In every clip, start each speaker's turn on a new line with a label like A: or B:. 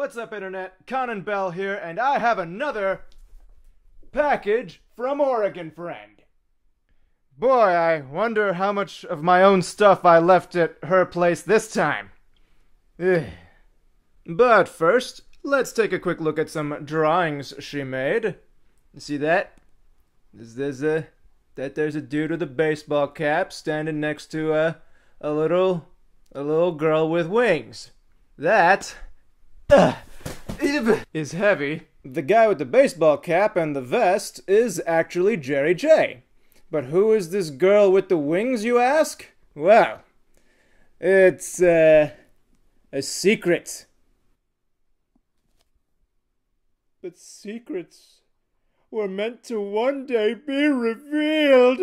A: What's up, Internet? Conan Bell here, and I have another package from Oregon Friend. Boy, I wonder how much of my own stuff I left at her place this time. Ugh. But first, let's take a quick look at some drawings she made. You see that? There's a dude with a baseball cap standing next to a little girl with wings. That is heavy. The guy with the baseball cap and the vest is actually Jerry J. But who is this girl with the wings, you ask? Well, it's a secret. But secrets were meant to one day be revealed.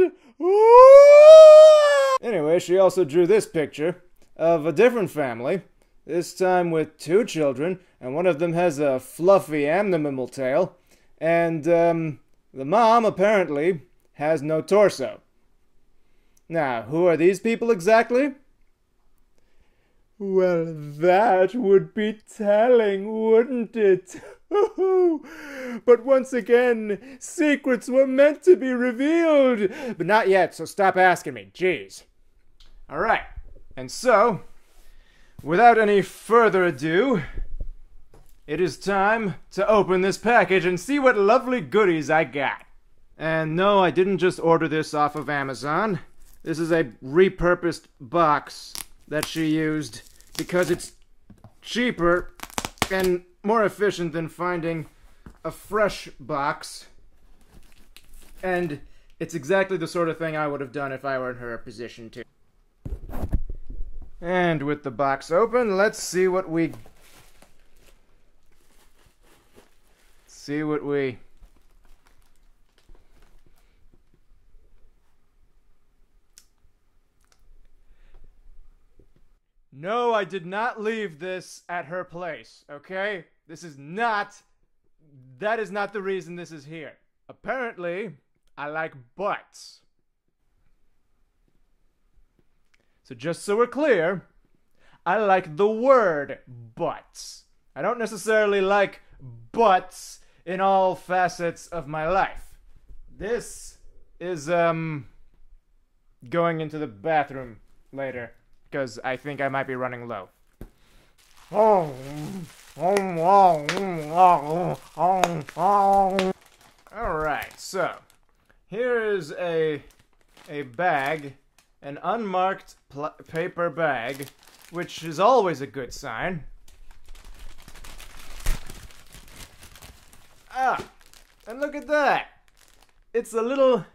A: Anyway, she also drew this picture of a different family, this time with 2 children, and one of them has a fluffy animal tail, and the mom apparently has no torso. Now, who are these people exactly? Well, that would be telling, wouldn't it? But once again, secrets were meant to be revealed. But not yet, so stop asking me. Jeez. Alright, and so, without any further ado, it is time to open this package and see what lovely goodies I got. And no, I didn't just order this off of Amazon. This is a repurposed box that she used because it's cheaper and more efficient than finding a fresh box. And it's exactly the sort of thing I would have done if I were in her position too. And with the box open, let's see what we... No, I did not leave this at her place, okay? That is not the reason this is here. Apparently, I like butts. So just so we're clear, I like the word butts. I don't necessarily like butts in all facets of my life. This is, going into the bathroom later, because I think I might be running low. Alright, so, here is a bag, an unmarked paper bag, which is always a good sign. Ah, and look at that! It's a little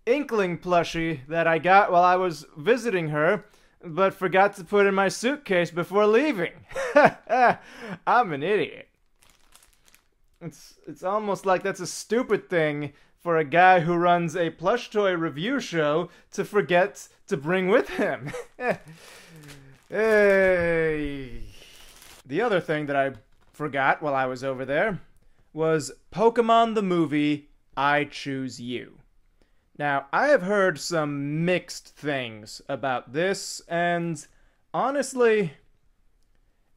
A: Inkling plushie that I got while I was visiting her, but forgot to put in my suitcase before leaving. I'm an idiot. It's almost like that's a stupid thing for a guy who runs a plush toy review show to forget to bring with him. Hey. The other thing that I forgot while I was over there was Pokemon the movie, I Choose You. Now, I have heard some mixed things about this, and honestly,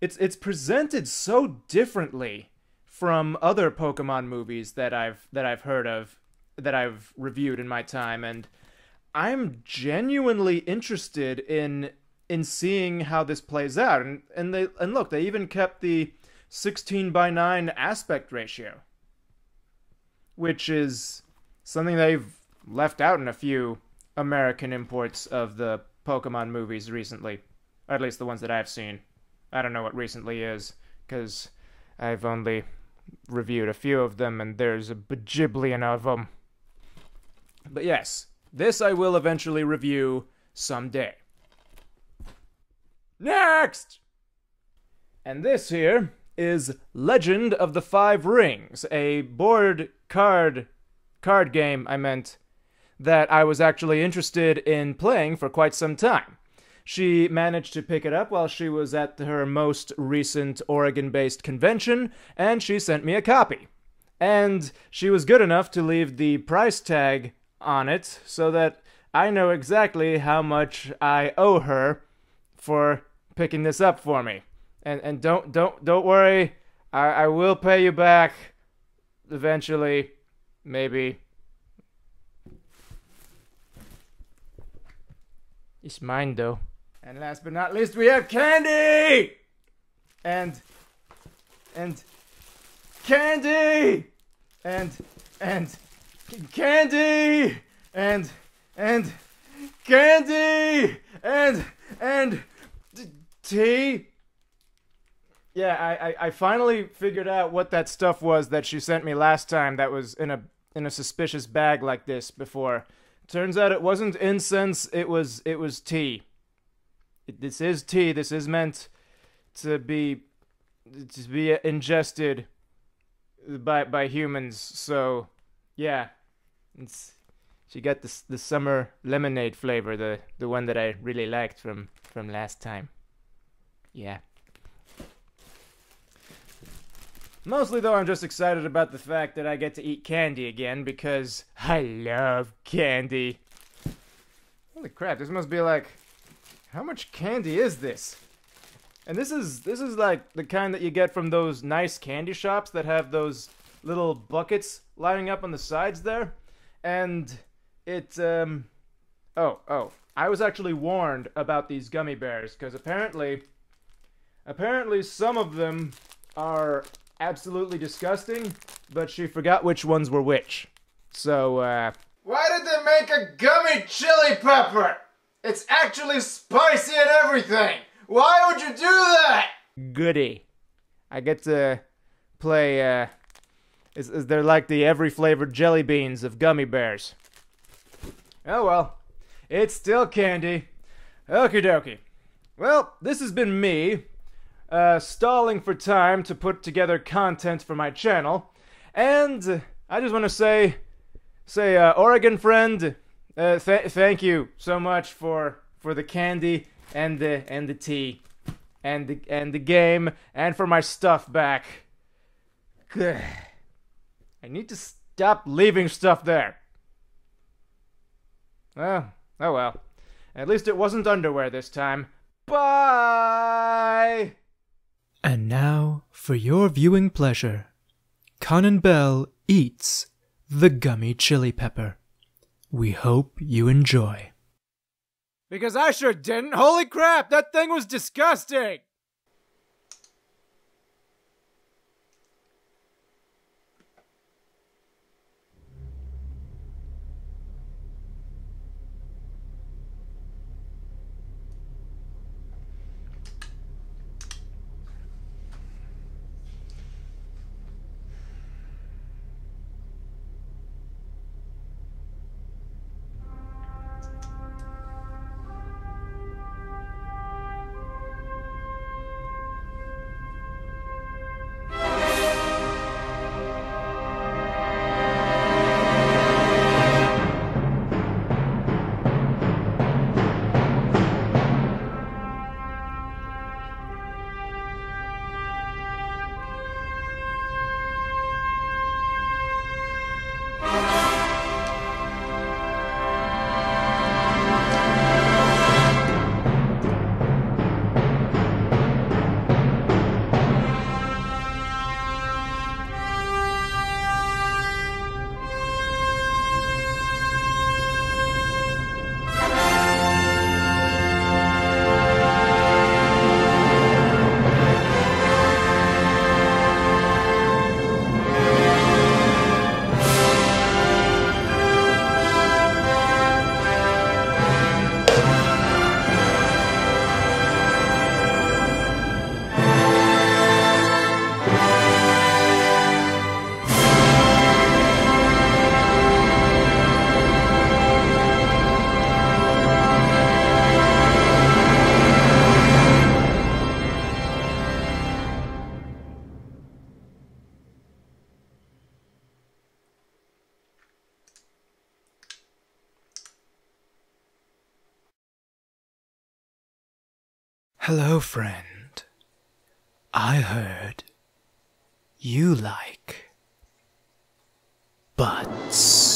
A: it's presented so differently from other Pokemon movies that I've heard of, that I've reviewed in my time, and I'm genuinely interested in seeing how this plays out. And look, they even kept the 16:9 aspect ratio, which is something they've left out in a few American imports of the Pokemon movies recently. Or at least the ones that I've seen. I don't know what recently is, because I've only reviewed a few of them, and there's a bajillion of them. But yes, this I will eventually review someday. Next! And this here is Legend of the Five Rings, a card game, that I was actually interested in playing for quite some time. She managed to pick it up while she was at her most recent Oregon-based convention, and she sent me a copy. And she was good enough to leave the price tag on it so that I know exactly how much I owe her for picking this up for me. And don't worry, I will pay you back eventually, maybe. It's mine though. And last but not least, we have candy! And candy! And candy! And candy! And tea? Yeah, I finally figured out what that stuff was that she sent me last time that was in a suspicious bag like this before. Turns out it wasn't incense, it was tea. This is tea. This is meant to be ingested by humans. So, yeah, she got the summer lemonade flavor, the one that I really liked from last time. Yeah. Mostly though, I'm just excited about the fact that I get to eat candy again because I love candy. Holy crap! This must be like. How much candy is this? And this is like the kind that you get from those nice candy shops that have those little buckets lining up on the sides there. And it I was actually warned about these gummy bears because apparently some of them are absolutely disgusting, but she forgot which ones were which. So why did they make a gummy chili pepper? It's actually spicy and everything! Why would you do that? Goody. I get to play, they're like the every flavored jelly beans of gummy bears. Oh well. It's still candy. Okie dokie. Well, this has been me, stalling for time to put together content for my channel. And I just want to say, Oregon friend, thank you so much for the candy and the tea and the game and for my stuff back. I need to stop leaving stuff there. Oh well. At least it wasn't underwear this time. Bye!
B: And now, for your viewing pleasure, Conan Bell eats the gummy chili pepper. We hope you enjoy.
A: Because I sure didn't. Holy crap, that thing was disgusting!
B: Hello, friend. I heard you like butts.